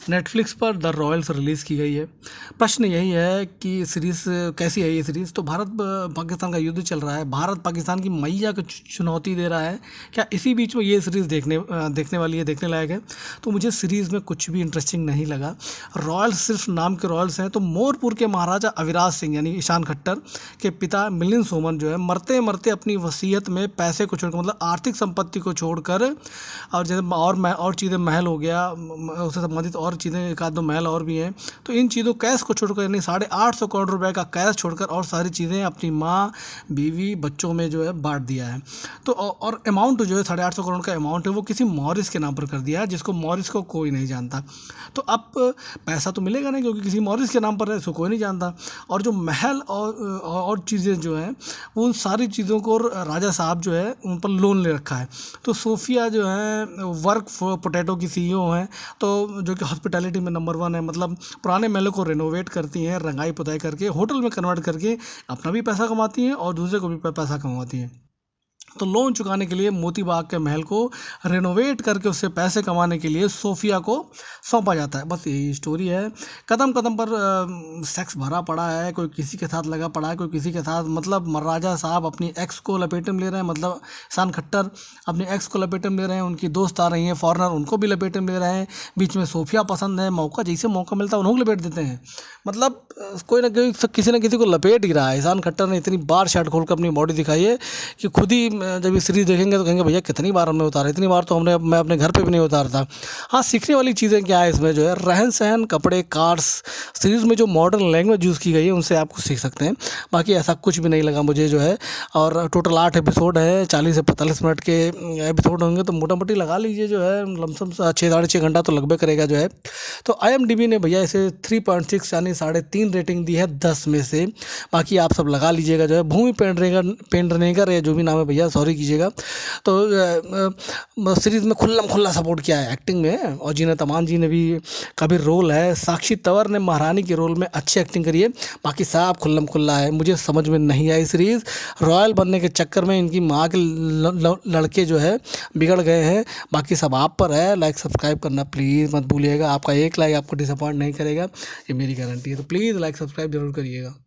Netflix पर the Royals release की गई है। प्रश्न यही है कि सीरीज़ कैसी है ये सीरीज़। तो भारत पाकिस्तान का युद्ध चल रहा है, भारत पाकिस्तान की मैया को चुनौती दे रहा है। क्या इसी बीच में ये सीरीज़ देखने वाली है, देखने लायक है? तो मुझे सीरीज़ में कुछ भी इंटरेस्टिंग नहीं लगा। रॉयल्स सिर्फ नाम के रॉयल्स हैं। तो मोरपुर के महाराजा अविराज सिंह यानी ईशान खट्टर के पिता मिलिंद सोमन जो है मरते मरते अपनी वसीयत में पैसे को छोड़कर, मतलब आर्थिक संपत्ति को छोड़कर, और जैसे और चीज़ें, महल हो गया, उससे संबंधित और चीज़ें, एक आध दो महल और भी हैं, तो इन चीज़ों कैश को छोड़कर, यानी 850 करोड़ रुपए का कैश छोड़कर और सारी चीज़ें अपनी माँ, बीवी, बच्चों में जो है बांट दिया है। तो और अमाउंट जो है 850 करोड़ का अमाउंट है वो किसी मॉरिस के नाम पर कर दिया है, जिसको मॉरिस को कोई नहीं जानता। तो अब पैसा तो मिलेगा नहीं, क्योंकि किसी मॉरिस के नाम पर है, इसको कोई नहीं जानता। और जो महल और चीज़ें जो हैं, वो सारी चीज़ों को राजा साहब जो है उन पर लोन ले रखा है। तो सोफिया जो है वर्क फॉर पोटैटो की सीईओ हैं, तो जो कि हॉस्पिटैलिटी में नंबर 1 है। मतलब पुराने महलों को रेनोवेट करती हैं, रंगाई पुताई करके होटल में कन्वर्ट करके अपना भी पैसा कमाती हैं और दूसरे को भी पैसा कमाती हैं। तो लोन चुकाने के लिए मोती बाग के महल को रेनोवेट करके उससे पैसे कमाने के लिए सोफिया को सौंपा जाता है। बस यही स्टोरी है। कदम कदम पर सेक्स भरा पड़ा है, कोई किसी के साथ लगा पड़ा है, कोई किसी के साथ। मतलब महाराजा साहब अपनी एक्स को लपेटे में ले रहे हैं, मतलब ईशान खट्टर अपनी एक्स को लपेटे में ले रहे हैं, उनकी दोस्त आ रही हैं फॉरेनर, उनको भी लपेटे में ले रहे हैं। बीच में सोफिया पसंद है, जैसे मौका मिलता है उन्होंने लपेट देते हैं। मतलब कोई ना कोई किसी न किसी को लपेट ही रहा है। ईशान खट्टर ने इतनी बार शर्ट खोल कर अपनी बॉडी दिखाई है कि खुद ही जब ये सीरीज़ देखेंगे तो कहेंगे भैया कितनी बार हमने उतारा, इतनी बार तो मैं अपने घर पे भी नहीं उतारता। हाँ, सीखने वाली चीज़ें क्या है इसमें जो है, रहन सहन, कपड़े, कार्स। सीरीज़ में जो मॉडर्न लैंग्वेज यूज़ की गई है उनसे आप कुछ सीख सकते हैं। बाकी ऐसा कुछ भी नहीं लगा मुझे जो है। और टोटल 8 एपिसोड है, 40 से 45 मिनट के एपिसोड होंगे, तो मोटा मोटी लगा लीजिए जो है लमसम 6 साढ़े 6 घंटा तो लगभग करेगा जो है। तो IMDb ने भैया इसे 3.6 यानी 3.5 रेटिंग दी है 10 में से। बाकी आप सब लगा लीजिएगा जो है। भूमि पेडनेकर या जो भी नाम है भैया, सॉरी कीजिएगा। तो सीरीज़ में खुल्लम खुल्ला सपोर्ट किया है एक्टिंग में, और जीनत अमान जी ने भी का भी रोल है। साक्षी तंवर ने महारानी के रोल में अच्छी एक्टिंग करी है। बाकी सब खुल्लम खुल्ला है। मुझे समझ में नहीं आई सीरीज़। रॉयल बनने के चक्कर में इनकी माँ के लड़के जो है बिगड़ गए हैं। बाकी सब आप पर है। लाइक सब्सक्राइब करना प्लीज़ मत भूलिएगा। आपका एक लाइक आपको डिसअपॉइंट नहीं करेगा, ये मेरी गारंटी है। तो प्लीज़ लाइक सब्सक्राइब जरूर करिएगा।